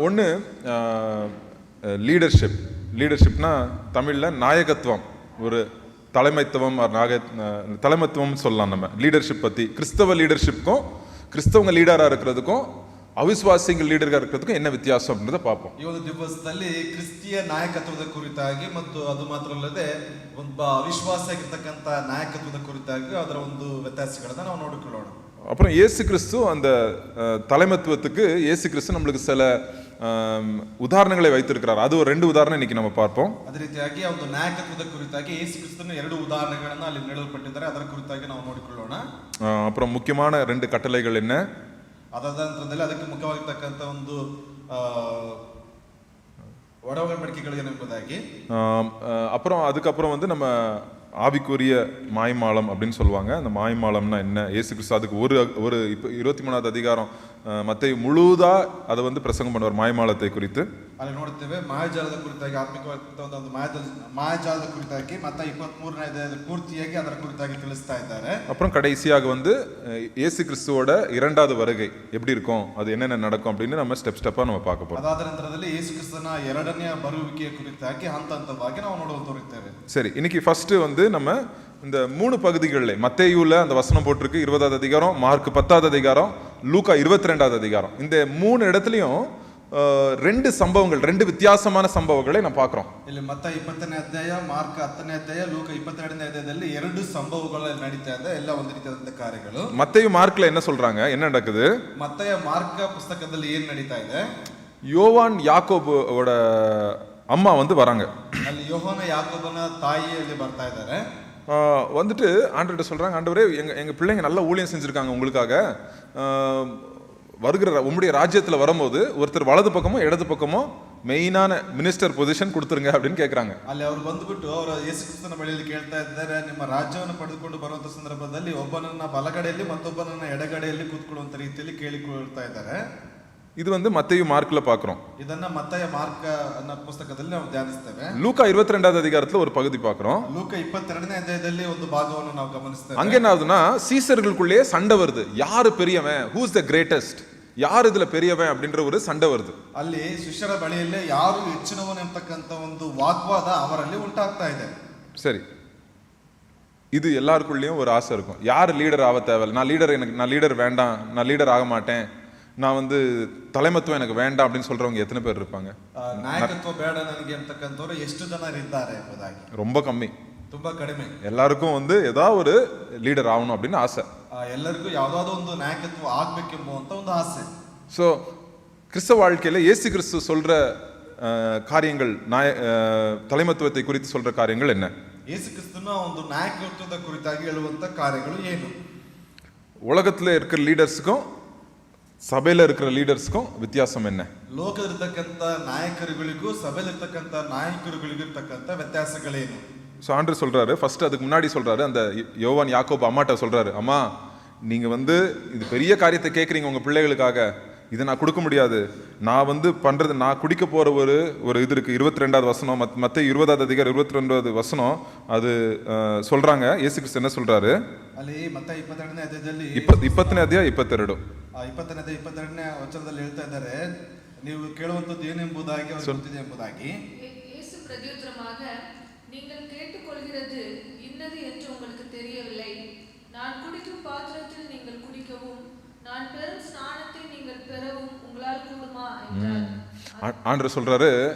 ஒன்று லீடர்ஷிப்னா தமிழில் நாயகத்துவம், ஒரு தலைமைத்துவம், தலைமைத்துவம் சொல்லலாம். நம்ம லீடர்ஷிப் பற்றி, கிறிஸ்தவ லீடர்ஷிப்புக்கும் கிறிஸ்தவங்க லீடராக இருக்கிறதுக்கும் ಅವಿಶ್ವಾಸಿಗಳ ಲೀಡರ್ ಇರೋದಕ್ಕೂ ಏನು ವ್ಯತ್ಯಾಸ ಅನ್ನೋದು ಪಾಪಂ. ಈ ಒಂದು ದಿವಸದಲ್ಲಿ ಕ್ರಿಸ್ತಿಯ ನಾಯಕತ್ವದ ಕುರಿತಾಗಿ ಮತ್ತು ಅದು ಮಾತ್ರ ಅಲ್ಲದೆ ಒಬ್ಬ ಅವಿಶ್ವಾಸ ಆಗಿರ್ತಕ್ಕಂಥ ನಾಯಕತ್ವದ ಕುರಿತಾಗಿ ಅದರ ಒಂದು ವ್ಯತ್ಯಾಸಗಳನ್ನ ನಾವು ನೋಡಿಕೊಳ್ಳೋಣ. அப்புறம் இயேசு கிறிஸ்து அந்த தலைமைத்துவத்துக்கு இயேசு கிறிஸ்து நம்மளுக்கு சில ಉದಾಹರಣೆகளை வைத்திருக்கிறார். அது ஒரு 2 ಉದಾಹರಣೆ இன்னைக்கு நம்ம பார்ப்போம். ಅದೇ ರೀತಿಯಾಗಿ ಒಂದು ನಾಯಕತ್ವದ ಕುರಿತಾಗಿ ಯೇಸು ಕ್ರಿಸ್ತನ 2 ಉದಾಹರಣೆಗಳನ್ನು ಅಲ್ಲಿ ನೀಡಲ್ಪಟ್ಟಿದ್ದಾರೆ. ಅದರ ಕುರಿತಾಗಿ ನಾವು ನೋಡಿಕೊಳ್ಳೋಣ. அப்புறம் முக்கியமான 2 கட்டளைகள் என்ன? ಅದಾದ ನಂತರದಲ್ಲಿ ಅದಕ್ಕೆ ಮುಖ್ಯವಾಗಿರ್ತಕ್ಕಂಥ ಒಂದು ಒಡಂಬಡಿಕೆಗಳು ಏನೆಂಬುದಾಗಿ, அப்புறம் அதுக்கப்புறம் வந்து நம்ம ஆவிக்குரிய மாய்மாலம் அப்படின்னு சொல்லுவாங்க. அந்த மாய்மாலம்னா என்ன? இயேசு கிறிஸ்து அதுக்கு ஒரு இப்போ 23வது அதிகாரம் மத்தேயு முழுதா அதை வந்து பிரசங்கம் பண்ணுவார் மாய்மாலத்தை குறித்து. ಅಲ್ಲಿ ನೋಡ್ತೇವೆ ಮಾಯಾಜಾಲದ ಕುರಿತಾಗಿ, ಆತ್ಮಿಕವಾದ ಒಂದು ಮಾಯಾಜಾಲದ ಕುರಿತಾಗಿ ಮತ್ತಾಯ 23ನೇ ಅಧ್ಯಾಯದ ಪೂರ್ತಿಯಾಗಿ ಅದರ ಕುರಿತಾಗಿ ತಿಳಿಸ್ತಾ ಇದ್ದಾರೆ. அப்புறம் கடைசியாக வந்து இயேசு கிறிஸ்துவோட 2வது வருகை எப்படி இருக்கும், அது என்னென்ன நடக்கும் அப்படின்னு நம்ம ஸ்டெப்பா நம்ம பார்க்க போறோம். ಅದಾದ ನಂತರದಲ್ಲಿ ಯೇಸು ಕ್ರಿಸ್ತನ 2ನೇ ಬರುವಿಕೆಯ ಕುರಿತಾಗಿ ಹಂತವಾಗಿ ನಾವು ನೋಡುತ್ತೇವೆ. சரி, இன்னைக்கு ஃபர்ஸ்ட் வந்து நம்ம இந்த 3 பகுதிகளில், மத்தேயுல அந்த வசனம் போட்டிருக்கு 20வது அதிகாரம், மார்க் 10வது அதிகாரம், லூக்கா 22வது அதிகாரம், இந்த 3 இடத்துலயும் 2 சம்பவங்கள், 2 வித்தியாசமான சம்பவங்களை நம்ம பார்க்கிறோம். ಇಲ್ಲಿ ಮತ್ತಾಯ 20ನೇ ಅಧ್ಯಾಯ, ಮಾರ್ಕ್ 10ನೇ ಅಧ್ಯಾಯ, ಲೂಕ 22ನೇ ಅಧ್ಯಾಯದಲ್ಲಿ 2 ಸಂಭವಗಳು ನಡೀತಾ ಇದೆ. ಎಲ್ಲ ಒಂದು ರೀತಿಯಾದ ಕಾರ್ಯಗಳು. மத்தேயு மார்க்ல என்ன சொல்றாங்க, என்ன நடக்குது? ಮತ್ತಾಯ ಮಾರ್ಕ ಪುಸ್ತಕದಲ್ಲಿ ಏನು ನಡೀತಾ ಇದೆ? யோவான் யாக்கோபோட அம்மா வந்து வராங்க. ಅಲ್ಲಿ ಯೋಹಾನ ಯಾಕೋಬನ ತಾಯಿ ಅಲ್ಲಿ ಬರ್ತಾ ಇದ್ದಾರೆ. வந்துட்டு ஆண்டவர்கிட்ட சொல்றாங்க, ஆண்டவரே எங்க பிள்ளைங்க நல்ல ஊழியம் செஞ்சிருக்காங்க உங்களுக்காக, வருகிற உம்முடைய ராஜ்யத்துல வரும்போது ஒருத்தர் வலது பக்கமோ இடது பக்கமோ மெயினான மினிஸ்டர் பொசிஷன் கொடுத்துருங்க அப்படின்னு கேட்கறாங்க. ಅಲ್ಲಿ ಅವರು ಬಂದ್ಬಿಟ್ಟು ಅವರು ಯೇಸು ಕ್ರಿಸ್ತನ ಬಳಿಯಲ್ಲಿ ಕೇಳ್ತಾ ಇದ್ದಾರೆ, ನಿಮ್ಮ ರಾಜ್ಯವನ್ನು ಪಡೆದುಕೊಂಡು ಬರುವಂತ ಸಂದರ್ಭದಲ್ಲಿ ಒಬ್ಬನನ್ನ ಬಲಗಡೆಯಲ್ಲಿ ಮತ್ತೊಬ್ಬನನ್ನ ಎಡಗಡೆಯಲ್ಲಿ ಕೂತ್ಕೊಳ್ಳುವಂತ ರೀತಿಯಲ್ಲಿ ಕೇಳಿಕೊಳ್ತಾ ಇದ್ದಾರೆ. இது வந்து மத்தேயு மார்க்ல பார்க்கிறோம். ಇದನ್ನ ಮತ್ತಾಯ ಮಾರ್ಕ ಅನ್ನೋ ಪುಸ್ತಕದಲ್ಲಿ ನಾವು ಧ್ಯಾನಿಸ್ತೇವೆ. லூக்கா 22வது அதிகாரத்துல ஒரு பகுதி பார்க்கிறோம். ಲೂಕ 22ನೇ ಅಧ್ಯಾಯದಲ್ಲಿ ಒಂದು ಭಾಗವನ್ನು ನಾವು ಗಮನಿಸ್ತೇವೆ. அங்க என்ன ஆகுதுன்னா, சீசர்களுக்குள்ளே சண்டை வருது, யாரு பெரியவன், ஹூ இஸ் த கிரேட்டஸ்ட், யார் இதுல பெரியவன் அப்படின்ற ஒரு சண்டை வருது. ಅಲ್ಲಿ ಶಿಷ್ಯರ ಬಳಿಯಲ್ಲಿ ಯಾರು ಹೆಚ್ಚಿನವನು ಎಂಬತಕ್ಕಂತ ಒಂದು ವಾಗ್ವಾದ ಅವರಲ್ಲಿ ಉಂಟಾಗ್ತಾ ಇದೆ. சரி, இது எல்லாருக்குள்ளேயும் ஒரு ஆசை இருக்கும், யார் லீடர் ஆக தேவையில்லை, நான் லீடர் வேண்டாம், நான் லீடர் ஆக மாட்டேன், நான் வந்து தலைமத்துவம் எனக்கு வேண்டாம் அப்படின்னு சொல்றவங்க எத்தனை பேர் இருப்பாங்க? ನಾಯಕತ್ವ ಬೇಡ ನನಗೆ ಅಂತಕ್ಕಂಥವ್ರು ಎಷ್ಟು ಜನ ಇದ್ದಾರೆ ಎಂಬುದಾಗಿ ரொம்ப கம்மி, ತುಂಬಾ ಕಡಿಮೆ. எல்லாருக்கும் வந்து ஏதாவது ஒரு லீடர் ஆகணும் அப்படின்னு ஆசை. ಎಲ್ಲರಿಗೂ ಯಾವುದಾದ್ರೂ ಒಂದು ನಾಯಕತ್ವ ಆಗ್ಬೇಕೆಂಬುವಂತ ಒಂದು ಆಸೆ. ஸோ கிறிஸ்தவ வாழ்க்கையில இயேசு கிறிஸ்து சொல்ற காரியங்கள், தலைமத்துவத்தை குறித்து சொல்ற காரியங்கள் என்ன? ಯೇಸು ಕ್ರಿಸ್ತನ ಒಂದು ನಾಯಕತ್ವದ ಕುರಿತಾಗಿ ಹೇಳುವಂತ ಕಾರ್ಯಗಳು ಏನು? உலகத்துல இருக்கிற லீடர்ஸுக்கும் சபையில இருக்கிற லீடர்ஸ்க்கும் வித்தியாசம் என்ன? ಲೋಕದಲ್ಲಿರ್ತಕ್ಕಂಥ ನಾಯಕರುಗಳಿಗೂ ಸಭೆಯಲ್ಲಿರ್ತಕ್ಕಂಥ ನಾಯಕರುಗಳಿಗೂ ಇರ್ತಕ್ಕಂಥ ವ್ಯತ್ಯಾಸಗಳೇನು? ஸோ ஆண்டவர் சொல்றாரு, ஃபர்ஸ்ட் அதுக்கு முன்னாடி சொல்றாரு, அந்த யோவான் யாக்கோபு அம்மாட்ட சொல்றாரு, அம்மா நீங்க வந்து இது பெரிய காரியத்தை கேட்குறீங்க உங்க பிள்ளைகளுக்காக, இதை நான் கொடுக்க முடியாது, நான் வந்து பண்றது, நான் குடிக்க போற ஒரு இது இருக்கு. 22வது வசனம், மத்தேயு 20வது அதிகாரம் 22வது வசனம் அது சொல்றாங்க. இயேசு கிறிஸ்து என்ன சொல்றாரு? ಅಲ್ಲಿ ಮತ್ತಾಯ 22ನೇ ಅಧ್ಯಾಯದಲ್ಲಿ 20ನೇ ಅಧ್ಯಾಯ 22 20ನೇ ಅಧ್ಯಾಯ 22ನೇ ವಚನದಲ್ಲಿ ಹೇಳ್ತಾ ಇದ್ದಾರೆ, ನೀವು ಕೇಳುವಂತದ್ದು ಏನೆಂಬುದಾಗಿ ಅವರು ಗೊತ್ತಿದೆ ಎಂಬುದಾಗಿ. ಯೇಸು ಪ್ರತ್ಯುತ್ತರமாக, நீங்கள் கேட்டுக்கொள்கிறது இன்னது என்று உங்களுக்கு தெரியவில்லை, நான் குடிக்கும் பாத்திரத்தில் நீங்கள் குடிக்கவும் நான் பெறும் ஸ்நானத்தை நீங்கள் பெறவும் உங்களால் கூடுமா என்றார். ஆண்டவர் சொல்றாரு,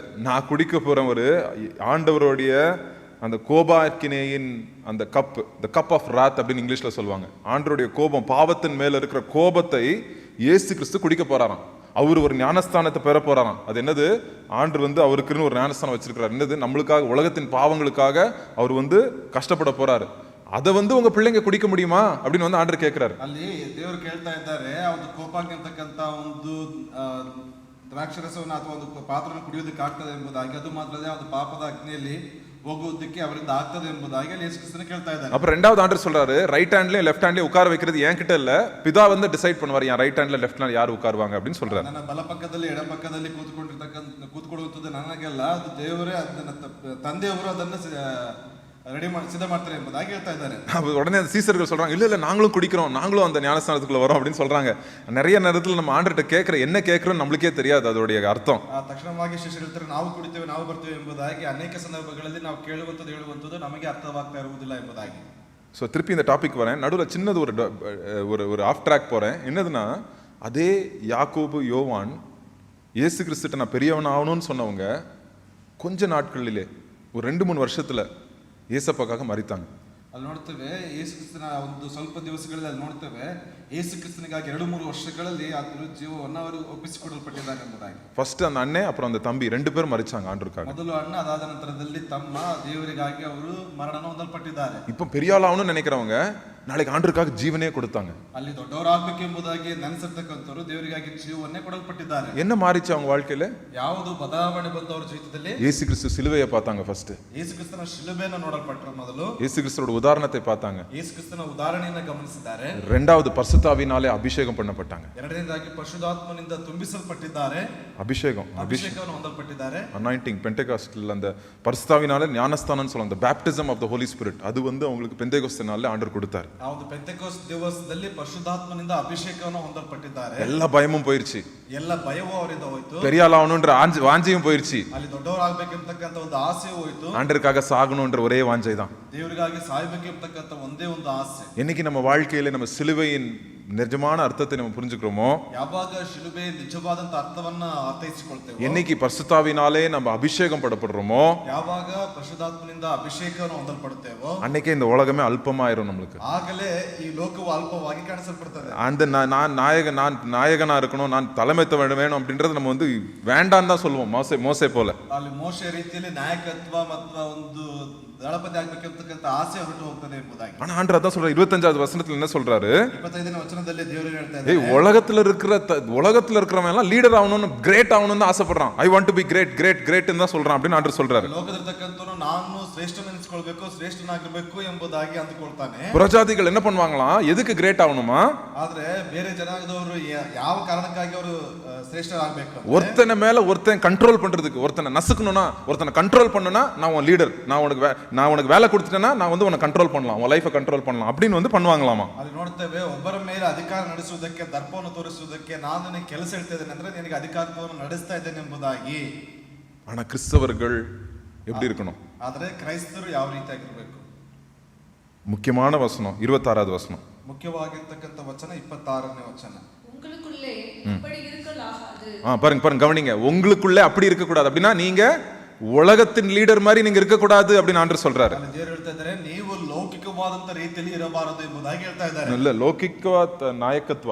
நான் குடிக்க போற ஒரு ஆண்டவருடைய அந்த கோபாக்கினேயின் அந்த கப், த கப் ஆஃப் ராத் அப்படின்னு இங்கிலீஷ்ல சொல்லுவாங்க. ஆண்டவருடைய கோபம், பாவத்தின் மேல இருக்கிற கோபத்தை இயேசு கிறிஸ்து குடிக்க போறாராம். அவர் ஒரு ஞானஸ்தானத்தை பெற போறாராம். அது என்னது? ஆண்டு வந்து அவருக்குன்னு ஒரு ஞானஸ்தானம் வச்சிருக்கிறார். என்னது? நம்மளுக்காக, உலகத்தின் பாவங்களுக்காக அவர் வந்து கஷ்டப்பட போறாரு. அதை வந்து உங்க பிள்ளைங்க குடிக்க முடியுமா அப்படின்னு வந்து ஆண்டவர் கேட்கிறாரு. ಅಲ್ಲಿ ದೇವರು ಕೇಳ್ತಾ ಇದ್ದಾರೆ, ಒಂದು ಕೋಪಾಗ್ನಿ ಅಂತಕ್ಕಂಥ ಒಂದು ದ್ರಾಕ್ಷರಸವನ್ನು ಅಥವಾ ಒಂದು ಪಾತ್ರವನ್ನು ಕುಡಿಯೋದಕ್ಕೆ ಆಗ್ತದೆ ಎಂಬುದಾಗಿ, ಅದು ಮಾತ್ರ ಅಲ್ಲದೆ ಒಂದು ಪಾಪದ ಅಗ್ನಿಯಲ್ಲಿ ಹೋಗುವುದಕ್ಕೆ ಅವರಿಂದ ಆಗ್ತದೆ ಎಂಬುದಾಗಿ ಅಲ್ಲಿ ಯೇಸು ಕ್ರಿಸ್ತನು ಕೇಳ್ತಾ ಇದ್ದಾರೆ. அப்புறம் 2வது ஆண்டவர் சொல்றாரு, ரைட் ஹேண்ட்லயும் லெஃப்ட் ஹேண்ட்லயும் உட்கார வைக்கிறது என்கிட்ட இல்ல, பிதா வந்து டிசைட் பண்ணுவார் என் ரைட் ஹேண்ட்ல லெஃப்ட் ஹேண்ட்ல யார் உட்காருவாங்க அப்படின்னு சொல்றாரு. ನನ್ನ ಬಲಪಕ್ಕದಲ್ಲಿ ಎಡಪಕ್ಕದಲ್ಲಿ ಕೂತ್ಕೊಳ್ಳುವಂಥದ್ದು ನನಗೆಲ್ಲ, ಅದು ದೇವರೇ, ಅದನ್ನ ತಂದೆಯವರು ಅದನ್ನು ಸಿದ್ಧ ಮಾಡ್ತಾರೆ ಎಂಬುದಾಗಿ ಹೇಳ್ತಾ ಇದ್ದಾರೆ. உடனே அந்த சீசர்கள் சொல்றாங்க, இல்ல இல்ல நாங்களும் குடிக்கிறோம், நாங்களும் அந்த ஞானஸ்நானத்துக்குள்ள வரோம் அப்படின்னு சொல்றாங்க. நிறைய நேரத்தில் நம்ம ஆண்டர்கிட்ட என்ன கேட்கிறோம் நம்மளுக்கே தெரியாது அதோடைய அர்த்தம். ತಕ್ಷಣವಾಗಿ ಶಿಷ್ಯರು ಹೇಳ್ತಾರೆ, ನಾವು ಕುಡಿತೇವೆ, ನಾವು ಬರ್ತೇವೆ ಎಂಬುದಾಗಿ ಅನೇಕ ಸಂದರ್ಭಗಳಲ್ಲಿ ನಾವು ಹೇಳುವಂಥದ್ದು ನಮಗೆ ಅರ್ಥವಾಗ್ತಾ ಇರುವುದಿಲ್ಲ ಎಂಬುದಾಗಿ. ஸோ திருப்பி இந்த டாபிக் வரேன், நடுவில் சின்னது ஒரு ஆஃப் ட்ராக் போகிறேன். என்னதுன்னா, அதே யாக்கோபு யோவான் இயேசு கிறிஸ்துட்ட நான் பெரியவன் ஆகணும்னு சொன்னவங்க கொஞ்ச நாட்களிலே ஒரு 2-3 வருஷத்தில் ஏசப்பாக்காக மரித்தாங்க. ಅಲ್ಲಿ ನೋಡ್ತೇವೆ ಯೇಸು ಕ್ರಿಸ್ತನ ಒಂದು ಸ್ವಲ್ಪ ದಿವಸಗಳಲ್ಲಿ ಅಲ್ಲಿ ನೋಡ್ತೇವೆ ಯೇಸು ಕ್ರಿಸ್ತನಿಗಾಗಿ 2-3 ವರ್ಷಗಳಲ್ಲಿ ಆತನ ಜೀವವನ್ನು ಅವರು ಒಪ್ಪಿಸಿಕೊಡಲ್ಪಟ್ಟಿದ್ದಾರೆ ಎಂಬುದಾಗಿ. ಫಸ್ಟ್ அந்த அண்ணன் அப்புறம் அந்த தம்பி 2 பேரும் மரிச்சாங்க ஆண்டவருக்காக. ಮೊದಲು ಅಣ್ಣ, ಅದಾದ ನಂತರದಲ್ಲಿ ತಮ್ಮ ದೇವರಿಗಾಗಿ ಅವರು ಮರಣ ಹೊಂದಲ್ಪಟ್ಟಿದ್ದಾರೆ. இப்போ பெரிய ஆளாகணும்னு நினைக்கிறவங்க நாளைக்கு ஆண்டவருக்காக ஜீவனே கொடுத்தாங்க. ಅಲ್ಲಿ ದೊಡ್ಡವರಾಗಬೇಕೆಂಬುದಾಗಿ ನೆನೆಸಿರ್ತಕ್ಕಂಥವರು ದೇವರಿಗಾಗಿ ಜೀವವನ್ನೇ ಕೊಡಲ್ಪಟ್ಟಿದ್ದಾರೆ. என்ன மாறிச்சு அவங்க வாழ்க்கையில? ಯಾವುದು ಬದಲಾವಣೆ ಬಂದವರ ಜೀವಿತದಲ್ಲಿ? இயேசு கிறிஸ்து சிலுவையை பார்த்தாங்க ஃபர்ஸ்ட். ಯೇಸು ಕ್ರಿಸ್ತನ ಶಿಲುಬೆಯನ್ನು ನೋಡಲ್ಪಟ್ಟರು ಮೊದಲು. இயேசு கிறிஸ்துவோட உதாரணத்தை பார்த்தாங்க. ಯೇಸು ಕ್ರಿಸ್ತನ ಉದಾಹರಣೆಯನ್ನು ಗಮನಿಸಿದ್ದಾರೆ. இரண்டாவது பரிசுத்தாவினாலே அபிஷேகம் பண்ணப்பட்டாங்க. ಎರಡನೇದಾಗಿ ಪರಿಶುದ್ಧಾತ್ಮನಿಂದ ತುಂಬಿಸಲ್ಪಟ್ಟಿದ್ದಾರೆ. அபிஷேகವನ್ನು ಹೊಂದಲ್ಪಟ್ಟಿದ್ದಾರೆ. அனாயிண்டிங் பெண்டெகாஸ்டில் அந்த பரிசுத்தாவினாலே ஞானஸ்தானம்னு சொல்லுவாங்க, the baptism of the holy spirit. அது வந்து அவங்களுக்கு பெந்தெகோஸ்தே நாள்ல ஆண்டவர் கொடுத்தார். ಆ ಒಂದು ಪೆಂತೆಕೋಸ್ತ್ ದಿವಸದಲ್ಲಿ ಪರಿಶುದ್ಧಾತ್ಮನಿಂದ ಅಭಿಷೇಕವನ್ನು ಹೊಂದಲ್ಪಟ್ಟಿದ್ದಾರೆ. ಎಲ್ಲ பயமும் போயிருச்சு, ಎಲ್ಲ ಭಯವೂ ಅವರಿಂದ ಹೋಯಿತು. பெரிய ஆளாகணும்ன்ற வாஞ்சையும் போயிருச்சு. ಅಲ್ಲಿ ದೊಡ್ಡವರಾಗಬೇಕೆಂಬತಕ್ಕಂತ ಒಂದು ಆಸೆ ಹೋಯಿತು. ஆண்டவருக்காக சாகணும்ன்ற ஒரே வாஞ்சை தான். ದೇವರಿಗಾಗಿ ಸಾಯಬೇಕೆಂಬತಕ್ಕಂತ ಒಂದೇ ಒಂದು ಆಸೆ. என்னைக்கு நம்ம வாழ்க்கையில நம்ம சிலுவையின் நிஜமான அர்த்தத்தை நம்ம புரிஞ்சுக்கிறோமோ, ಯಾವಾಗ ಶಿಲುಬೆ ನಿಜವಾದಂತ ಅರ್ಥವನ್ನ ಅರ್ಥೈಸಿಕೊಳ್ತೇವೆ, என்னைக்கு பரிசுத்தாவினாலே நம்ம அபிஷேகம் படப்படுறோமோ, ಯಾವಾಗ ಪರಿಶುದ್ಧಾತ್ಮನಿಂದ ಅಭಿಷೇಕವನ್ನು ಹೊಂದಲ್ಪಡುತ್ತೇವೋ, அன்னைக்கே இந்த உலகமே அல்பமாயிரும் நம்மளுக்கு. ಆಗಲೇ ಈ ಲೋಕವು ಅಲ್ಪವಾಗಿ ಕಾಣಿಸಲ್ಪಡುತ್ತದೆ. அந்த நான் நாயகனா இருக்கணும், நான் தலைமைத்துவம் வேணும் அப்படின்றது நம்ம வந்து வேண்டான்னு தான் சொல்லுவோம், மோசே போல. ಅಲ್ಲಿ ಮೋಶೆ ರೀತಿಯಲ್ಲಿ ನಾಯಕತ್ವ ಮತ್ತು ಒಂದು ದಳಪತಿ ಆಗ್ಬೇಕಂತಕ್ಕಂತ ಆಸೆ ಹೊರಟು ಹೋಗ್ತದೆ ಎಂಬುದಾಗಿ. ஆனா ஆண்டவர் அதான் சொல்றாரு, 25வது வசனத்துல என்ன சொல்றாரு? 25ನೇ ವಚನದಲ್ಲಿ ದೇವರು ಹೇಳ್ತಾ ಇದ್ದಾರೆ, உலகத்துல இருக்கிறவன் எல்லாம் லீடர் ஆகணும்னு, கிரேட் ஆகணும்னு தான் ஆசைப்படுறான். I want to be great தான் சொல்றான் அப்படின்னு ஆண்டவர் சொல்றாரு. ಲೋಕದಲ್ಲಿರ್ತಕ್ಕಂಥವನು ನಾನು ಶ್ರೇಷ್ಠನೆನಿಸಿಕೊಳ್ಳಬೇಕು, ಶ್ರೇಷ್ಠನಾಗಬೇಕು ಎಂಬುದಾಗಿ ಅಂದುಕೊಳ್ತಾನೆ. புறஜாதிகள் என்ன பண்ணுவாங்களாம், எதுக்கு கிரேட் ஆகணுமா? ಆದ್ರೆ ಬೇರೆ ಜನಾಂಗದವರು ಯಾವ ಕಾರಣಕ್ಕಾಗಿ ಅವರು ಶ್ರೇಷ್ಠರಾಗಬೇಕು? ஒருத்தனை மேல ஒருத்தன் கண்ட்ரோல் பண்றதுக்கு, ஒருத்தனை நசுக்கணும்னா, ஒருத்தனை கண்ட்ரோல் பண்ணணும்னா, நான் உன் லீடர், நான் உனக்கு வேலை கொடுத்துட்டேன்னா நான் வந்து உன்னை கண்ட்ரோல் பண்ணலாம், உன் லைஃபை கண்ட்ரோல் பண்ணலாம் அப்படின்னு வந்து பண்ணுவாங்களாமா. ಅಲ್ಲಿ ನೋಡ್ತೇವೆ, ಒಬ್ಬರ ಮೇಲೆ ಅಧಿಕಾರ ನಡೆಸುವುದಕ್ಕೆ, ದರ್ಪವನ್ನು ತೋರಿಸುವುದಕ್ಕೆ, ನಾನು ನಿನಗೆ ಕೆಲಸ ಹೇಳ್ತಾ ಇದ್ದೇನೆ ಅಂದ್ರೆ ನಿನಗೆ ಅಧಿಕಾರವನ್ನು ನಡೆಸ್ತಾ ಇದ್ದೇನೆ ಎಂಬುದಾಗಿ. ஆனா கிறிஸ்தவர்கள் எப்படி இருக்கணும்? ಆದ್ರೆ ಕ್ರೈಸ್ತರು ಯಾವ ರೀತಿಯಾಗಿರ್ಬೇಕು? முக்கியமான வசனம் 26வது வசனம். ಮುಖ್ಯವಾಗಿರ್ತಕ್ಕಂಥ ವಚನ 26ನೇ ವಚನ. உங்களுக்குள்ளே இப்படி இருக்கலாகாது. பாருங்க கவனிங்க, உங்களுக்குள்ளே அப்படி இருக்க கூடாது. அப்படின்னா நீங்க உலகத்தின் லீடர் மாதிரி நீங்க இருக்க கூடாது அப்படின்னு ஆண்டவர் சொல்றாரு. ದೇವರು ಹೇಳ್ತಾ ಇದ್ದಾರೆ, ನೀವು ಲೌಕಿಕವಾದಂತ ರೀತಿಯಲ್ಲಿ ಇರಬಾರದು ಎಂಬುದಾಗಿ ಹೇಳ್ತಾ ಇದ್ದಾರೆ. ಇಲ್ಲ, ಲೌಕಿಕವಾದ ನಾಯಕತ್ವ,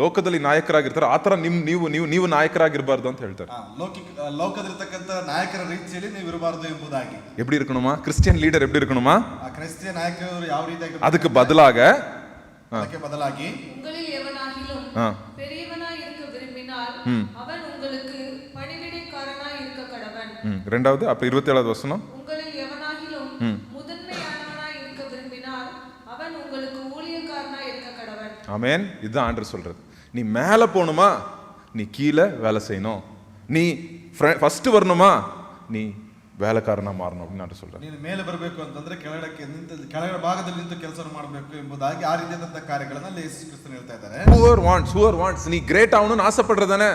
ಲೋಕದಲ್ಲಿ ನಾಯಕರಾಗಿರ್ತಾರೆ ಆ ತರ ನೀವು ನಾಯಕರಾಗಿರಬಾರ್ದು ಅಂತ ಹೇಳ್ತಾರೆ. ಲೋಕದಲ್ಲಿರ್ತಕ್ಕಂಥ ನಾಯಕರ ರೀತಿಯಲ್ಲಿ ನೀವು ಇರಬಾರದು ಎಂಬುದಾಗಿ. எப்படி இருக்கணுமா? கிறிஸ்டியன் லீடர் எப்படி இருக்கணுமா? ಕ್ರೈಸ್ತಿಯ ನಾಯಕರು ಯಾವ ರೀತಿಯಾಗಿ? அதுக்கு பதிலாக உங்களில் எவனாகிலும் பெரியவனாய் இருக்க விரும்பினால் அவன் உங்களுக்கு பணிவிடைக்காரனாய் இருக்க கடவன். இரண்டாவது அப்ப 27வது வசனம், உங்களில் எவனாகிலும் முதன்மையானவனாய் இருக்க விரும்பினால் அவன் உங்களுக்கு ஊழியக்காரனாய் இருக்க கடவன். ஆமென். இதுதான் ஆண்டவர் சொல்றது. நீ மேல போணுமா, நீ கீழே வேலை செய்யணும். நீ ஃபர்ஸ்ட் வரணுமா, நீ வேலைக்காரனா மாறணும் அப்படின்னு நான் சொல்றேன். ನೀನು ಮೇಲೆ ಬರಬೇಕು ಅಂತಂದ್ರೆ ಕೆಳಗಡೆ ಭಾಗದಲ್ಲಿ ನಿಂತು ಕೆಲಸ ಮಾಡಬೇಕು ಎಂಬುದಾಗಿ ಆ ರೀತಿಯಾದಂತ ಕಾರ್ಯಗಳನ್ನ ಯೇಸು ಕ್ರಿಸ್ತನು ಹೇಳ್ತಾ ಇದ್ದಾರೆ. who wants நீ கிரேட் ஆகணும்னு ஆசைப்படுறதானே,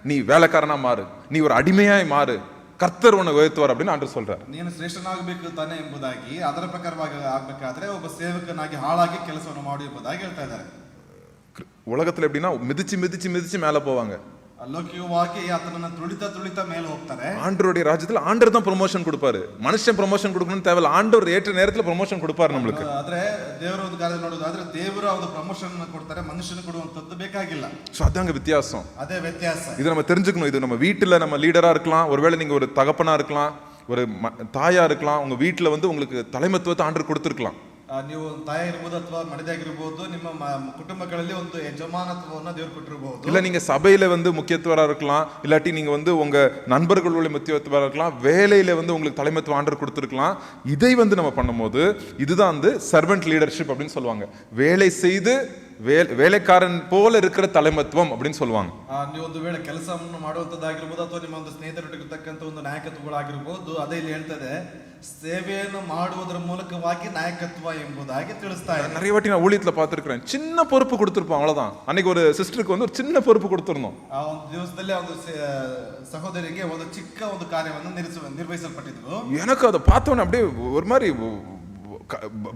நீ வேலைக்காரனா மாறு, நீ ஒரு அடிமையாய் மாறு, கர்த்தர் உன்னை உயர்த்துவார் அப்படின்னு ஆண்டவர் சொல்றாரு. ನೀನು ಶ್ರೇಷ್ಠನಾಗಬೇಕು ತಾನೆ ಎಂಬುದಾಗಿ, ಅದರ ಪ್ರಕಾರವಾಗಿ ಆಗಬೇಕಾದ್ರೆ ಒಬ್ಬ ಸೇವಕನಾಗಿ ಹಾಳಾಗಿ ಕೆಲಸವನ್ನು ಮಾಡು ಎಂಬುದಾಗಿ ಹೇಳ್ತಾ ಇದ್ದಾರೆ. உலகத்துல எப்படின்னா மிதிச்சு மேல போவாங்க. ಲೌಕಿಕವಾಗಿ ಆತನನ್ನ ತುಳಿತಾ ಮೇಲೆ ಹೋಗ್ತಾರೆ. ஆண்டவருடைய ராஜ்யத்துல ஆண்டவர் தான் ப்ரமோஷன் கொடுப்பாரு. மனுஷன் ப்ரமோஷன் கொடுக்கணும்னு தேவையில்ல, ஆண்டவர் ஏற்ற நேரத்துல ப்ரமோஷன் கொடுப்பாரு நம்மளுக்கு. ಆದ್ರೆ ದೇವರ ಒಂದು ಕಾರ್ಯ ನೋಡೋದಾದ್ರೆ ದೇವರು ಒಂದು ಪ್ರಮೋಷನ್ ಕೊಡ್ತಾರೆ, ಮನುಷ್ಯನ ಕೊಡುವಂತದ್ದು ಬೇಕಾಗಿಲ್ಲ. சோ அதாங்க வித்தியாசம். அதே வித்தியாச. இது நம்ம தெரிஞ்சுக்கணும். இது நம்ம வீட்டுல நம்ம லீடரா இருக்கலாம், ஒருவேளை நீங்க ஒரு தகப்பனா இருக்கலாம், ஒரு தாயா இருக்கலாம், உங்க வீட்டுல வந்து உங்களுக்கு தலைமைத்துவத்தை ஆண்டவர் கொடுத்திருக்கலாம். ನೀವು ತಾಯಿ ಇರಬಹುದು ಅಥವಾ ಮನೆಯಾಗಿರಬಹುದು, ನಿಮ್ಮ ಕುಟುಂಬಗಳಲ್ಲಿ ಒಂದು ಯಜಮಾನತ್ವವನ್ನು ದೇವರು ಕೊಟ್ಟಿರಬಹುದು. இல்ல நீங்க சபையில வந்து முக்கியத்துவரா இருக்கலாம், இல்லாட்டி நீங்க வந்து உங்க நண்பர்களுடைய முக்கியத்துவரா இருக்கலாம், வேலையில வந்து உங்களுக்கு தலைமைத்துவம் ஆண்டவர் கொடுத்திருக்கலாம். இதை வந்து நம்ம பண்ணும்போது இதுதான் வந்து சர்வெண்ட் லீடர்ஷிப் அப்படின்னு சொல்லுவாங்க. வேலை செய்து வேலைக்காரன் போல இருக்கிற தலைமத்துவம் அப்படின்னு சொல்லுவாங்க. ನೀವು ಒಂದು ವೇಳೆ ಕೆಲಸವನ್ನು ಮಾಡುವಂತದ್ದಾಗಿರ್ಬೋದು ಅಥವಾ ನಿಮ್ಮ ಒಂದು ಸ್ನೇಹಿತರೊಟ್ಟಿರ್ತಕ್ಕಂಥ ಒಂದು ನಾಯಕತ್ವಗಳಾಗಿರ್ಬೋದು, ಅದೇ ಇಲ್ಲಿ ಹೇಳ್ತದೆ ಸೇವೆಯನ್ನು ಮಾಡುವುದರ ಮೂಲಕವಾಗಿ ನಾಯಕತ್ವ ಎಂಬುದಾಗಿ ತಿಳಿಸ್ತಾ ಇದೆ. நிறைய வாட்டி நான் ஊழியத்துல பார்த்திருக்கிறேன், சின்ன பொறுப்பு கொடுத்திருப்போம், அவ்வளவுதான். அன்னைக்கு ஒரு சிஸ்டருக்கு வந்து ஒரு சின்ன பொறுப்பு கொடுத்திருந்தோம். ಆ ಒಂದು ದಿವಸದಲ್ಲಿ ಒಂದು ಸಹೋದರಿಗೆ ಒಂದು ಚಿಕ್ಕ ಒಂದು ಕಾರ್ಯವನ್ನು ನಿರ್ವಹಿಸಲ್ಪಟ್ಟಿದ್ರು. எனக்கு அதை பார்த்தோன்னே அப்படியே ஒரு மாதிரி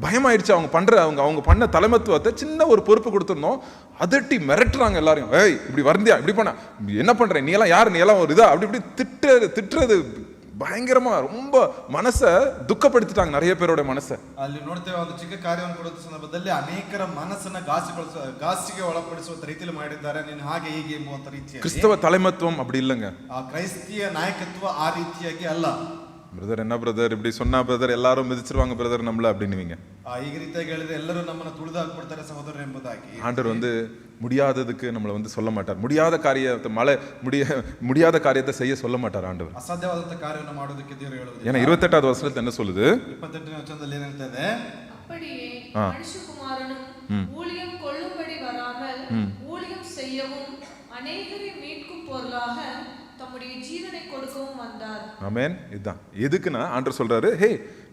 பயமாயிடுச்சு. அவங்க பண்ண தலைமத்துவத்தை சின்ன ஒரு பொறுப்பு கொடுத்துருந்தோம், அதட்டி மிரட்டுறாங்க எல்லாரையும். ஏய் இப்படி வந்தியா, இப்படி பண்ண, என்ன பண்ற, நீ எல்லாம் யாரு, நீ எல்லாம் ஒரு இதா, அப்படி இப்படி திட்டுறது பயங்கரமா ரொம்ப மனசை துக்கப்படுத்திட்டாங்க நிறைய பேரோட மனசை. ಅಲ್ಲಿ ನೋಡ್ತೇವೆ ಒಂದು ಚಿಕ್ಕ ಕಾರ್ಯವನ್ನು ಕೊಡುವ ಸಂದರ್ಭದಲ್ಲಿ ಅನೇಕರ ಮನಸ್ಸನ್ನ ಗಾಸಿಗೆ ಒಳಪಡಿಸುವಂತ ರೀತಿಯಲ್ಲಿ ಮಾಡಿದ್ದಾರೆ. ನೀನು ಹಾಗೆ ಹೀಗೆ ಎಂಬುವಂತ ರೀತಿಯಲ್ಲಿ. கிறிஸ்தவ தலைமத்துவம் அப்படி இல்லைங்க. ಆ ಕ್ರೈಸ್ತಿಯ ನಾಯಕತ್ವ ಆ ರೀತಿಯಾಗಿ ಅಲ್ಲ. பிரதர் என்ன பிரதர் இப்படி சொன்னா பிரதர், எல்லாரும் மிதிச்சிருவாங்க பிரதர் நம்மள அப்படின்னுவீங்க. ಈ ರೀತಿಯಾಗಿ ಹೇಳಿದ್ರೆ ಎಲ್ಲರೂ ನಮ್ಮನ್ನ ತುಳಿದು ಹಾಕ್ಬಿಡ್ತಾರೆ ಸಹೋದರ ಎಂಬುದಾಗಿ. ஆண்டவர் வந்து முடியாததுக்கு நம்மளை வந்து சொல்ல மாட்டார், முடியாத காரியத்தை செய்ய சொல்ல மாட்டார் ஆண்டவர். ಅಸಾಧ್ಯವಾದಂತ ಕಾರ್ಯವನ್ನು ಮಾಡೋದಕ್ಕೆ ದೇವರು ಹೇಳುವುದಿಲ್ಲ. ஏன்னா 28வது வசனத்துல என்ன சொல்லுது? 28ನೇ ವಚನದಲ್ಲಿ ಏನು ಹೇಳ್ತದೆ? அப்படியே மனுஷகுமாரனும் ஊழியம் கொள்ளும்படி வராமல் ஊழியம் செய்யவும் அநேகரை மீட்கும் பொருளாக தம்முடைய ஜீவனை கொடுக்கவும் வந்தார். ஆமென். இதுதான் எதுக்குன்னா ஆண்டவர் சொல்றாரு, ஹே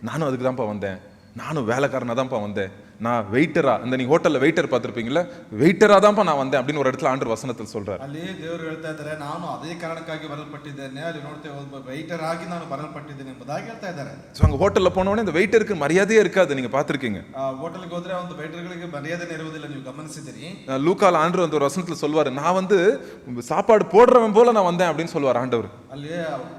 நானும் அதுக்கு தான்ப்பா வந்தேன், நானும் வேலைக்காரனா தான்ப்பா வந்தேன், நான் வெயிட்டரா, இந்த நீங்க ஹோட்டல்ல வெயிட்டர் பார்த்திருப்பீங்கல்ல, வெயிட்டரா தான்ப்பா நான் வந்தேன் அப்படின்னு ஒரு இடத்துல ஆண்டவர் வசனத்தில் சொல்றாரு. ಅಲ್ಲಿ ದೇವರು ಹೇಳ್ತಾ ಇದ್ದಾರೆ, ನಾನು ಅದೇ ಕಾರಣಕ್ಕಾಗಿ ಬರಲ್ಪಟ್ಟಿದ್ದೇನೆ. ಅಲ್ಲಿ ನೋಡ್ತೇವೆ ಒಬ್ಬ ವೆಯಿಟರ್ ಆಗಿ ನಾನು ಬರಲ್ಪಟ್ಟಿದ್ದೇನೆ ಎಂಬುದಾಗಿ ಹೇಳ್ತಾ ಇದ್ದಾರೆ. ஸோ அங்கே ஹோட்டலில் போனோடனே இந்த வெயிட்டருக்கு மரியாதையே இருக்காது, நீங்க பார்த்துருக்கீங்க. ಹೋಟೆಲ್ಗೆ ಹೋದ್ರೆ ಒಂದು ವೆಯಿಟರ್ಗಳಿಗೆ ಮರ್ಯಾದೆನೇ ಇರುವುದಿಲ್ಲ, ನೀವು ಗಮನಿಸಿದಿರಿ. லூக்கால ஆண்டவர் அந்த ஒரு வசனத்தில் சொல்வாரு, நான் வந்து சாப்பாடு போடுறவன் போல நான் வந்தேன் அப்படின்னு சொல்லுவார் ஆண்டவர். ಅಲ್ಲಿ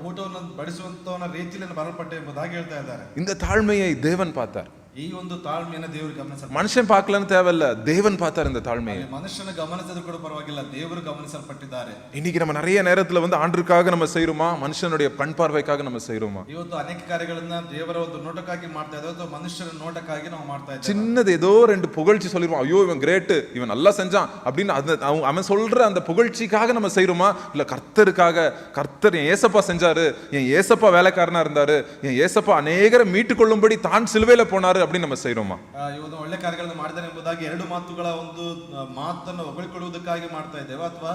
ಊಟವನ್ನು ಬಡಿಸುವಂತವನ ರೀತಿಯಲ್ಲಿ ಬರಲ್ಪಟ್ಟೆ ಎಂಬುದಾಗಿ ಹೇಳ್ತಾ ಇದ್ದಾರೆ. இந்த தாழ்மையை தேவன் பார்த்தார். ಈ ಒಂದು ತಾಳ್ಮೆಯನ್ನು ದೇವರು ಗಮನಿಸ, மனுஷன் பார்க்கலன்னு தேவையில்ல, தேவன் பார்த்தார் இந்த தாழ்மையை. ಮನುಷ್ಯನ ಗಮನಿಸಿದ್ರು ಕೂಡ ಪರವಾಗಿಲ್ಲ, ದೇವರು ಗಮನಿಸಲ್ಪಟ್ಟಿದ್ದಾರೆ. இன்னைக்கு நம்ம நிறைய நேரத்துல வந்து ஆண்டருக்காக நம்ம செய்யறோமா, மனுஷனுடைய கண் பார்வைக்காக நம்ம செய்யறோமா? ಇವತ್ತು ಅನೇಕ ಕಾರ್ಯಗಳನ್ನ ದೇವರ ಒಂದು ನೋಟಕ್ಕಾಗಿ ಮಾಡ್ತಾ ಇದ್ದೇವೆ ಅಥವಾ ಮನುಷ್ಯನ ನೋಟಕ್ಕಾಗಿ ನಾವು ಮಾಡ್ತಾ ಇದ್ದೇವೆ. சின்னது ஏதோ ரெண்டு புகழ்ச்சி சொல்லிடுவோம், ஐயோ இவன் கிரேட், இவன் நல்லா செஞ்சான் அப்படின்னு அவன் சொல்ற அந்த புகழ்ச்சிக்காக நம்ம செய்யறோமா, இல்ல கர்த்தருக்காக, கர்த்தர் என் ஏசப்பா செஞ்சாரு, என் ஏசப்பா வேலைக்காரனா இருந்தாரு, என் ஏசப்பா அநேகரை மீட்டு கொள்ளும்படி தான் சிலுவையில போனாரு அப்படின்னு நம்ம செய்யறோமா? ಇವತ್ತು ಒಳ್ಳೆ ಕಾರ್ಯಗಳನ್ನು ಮಾಡಿದಾರೆ ಎಂಬುದಾಗಿ ಎರಡು ಮಾತುಗಳ ಒಂದು ಮಾತನ್ನು ಹೊಗಳಿಕೊಳ್ಳುವುದಕ್ಕಾಗಿ ಮಾಡ್ತಾ ಇದ್ದೇವೆ, ಅಥವಾ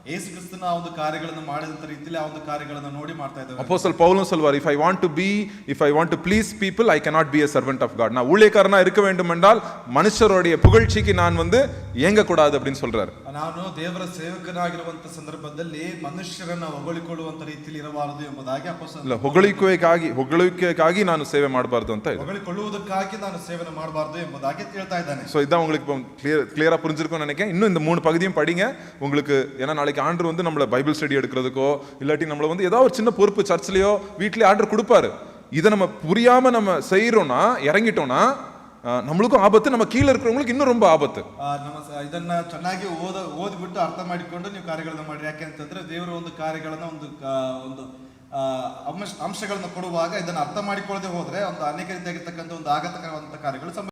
ಯೇಸು ಕ್ರಿಸ್ತನ ಆ ಒಂದು ಕಾರ್ಯಗಳನ್ನು ಮಾಡಿದಂತ ರೀತಿಯಲ್ಲಿ ಆ ಒಂದು ಕಾರ್ಯಗಳನ್ನು ನೋಡಿ ಮಾಡ್ತಾ ಇದ್ದೇವೆ. அப்போஸ்தலன் பவுலும் சொல்வார், if I want to please people, I cannot be a servant of God. நான் ஊழியக்காரனா இருக்க வேண்டும் என்றால் மனுஷருடைய புகழ்ச்சிக்கு நான் வந்து ஏங்க கூடாது அப்படின்னு சொல்றாரு. ನಾನು ದೇವರ ಸೇವಕನಾಗಿರುವಂತ ಸಂದರ್ಭದಲ್ಲಿ ಮನುಷ್ಯರನ್ನ ಹೊಗಳಿಕೊಳ್ಳುವಂತ ರೀತಿಯಲ್ಲಿ ಇರಬಾರದು ಎಂಬುದಾಗಿ ಅಪೊಸ್ತಲನು ಇಲ್ಲ, ಹೊಗಳಿಕೆಗಾಗಿ ನಾನು ಸೇವೆ ಮಾಡಬಾರದು ಅಂತ ಇದೆ. ಹೊಗಳಿಕೊಳ್ಳುವುದಕ್ಕಾಗಿ ನಾನು ಸೇವನೆ ಮಾಡಬಾರದು ಎಂಬುದಾಗಿ ಹೇಳ್ತಾ ಇದ್ದಾನೆ. சோ இதான் உங்களுக்கு இப்போ கிளியரா புரிஞ்சிருக்கும்னு நினைக்கிறேன். இன்னும் இந்த 3 பகுதியும் படிங்க உங்களுக்கு. ஏன்னா நாளைக்கு ஆண்டவர் வந்து நம்மள பைபிள் ஸ்டடி எடுக்கிறதுக்கோ இல்லாட்டி நம்மள வந்து ஏதாவது ஒரு சின்ன பொறுப்பு சர்ச்லயோ வீட்லயே ஆண்டவர் கொடுப்பாரு. இதை நம்ம புரியாம நம்ம செய்யறோம்னா, இறங்கிட்டோம்னா நம்மளுக்கும் ஆபத்து, நம்ம கீழே இருக்கிறவங்களுக்கு ಇನ್ನೂ ரொம்ப ಆಪತ್ತು. ಇದನ್ನ ಚೆನ್ನಾಗಿ ಓದ್ಬಿಟ್ಟು ಅರ್ಥ ಮಾಡಿಕೊಂಡು ನೀವು ಕಾರ್ಯಗಳನ್ನ ಮಾಡಿ. ಯಾಕೆ ಅಂತಂದ್ರೆ ದೇವರು ಒಂದು ಕಾರ್ಯಗಳನ್ನ ಒಂದು ಅಂಶಗಳನ್ನ ಕೊಡುವಾಗ ಇದನ್ನ ಅರ್ಥ ಮಾಡಿಕೊಳ್ಳದೆ ಹೋದ್ರೆ ಒಂದು ಅನೇಕ ರೀತಿಯಾಗಿರ್ತಕ್ಕಂಥ ಒಂದು ಆಘಾತಕರವಾದಂತಹ ಕಾರ್ಯಗಳು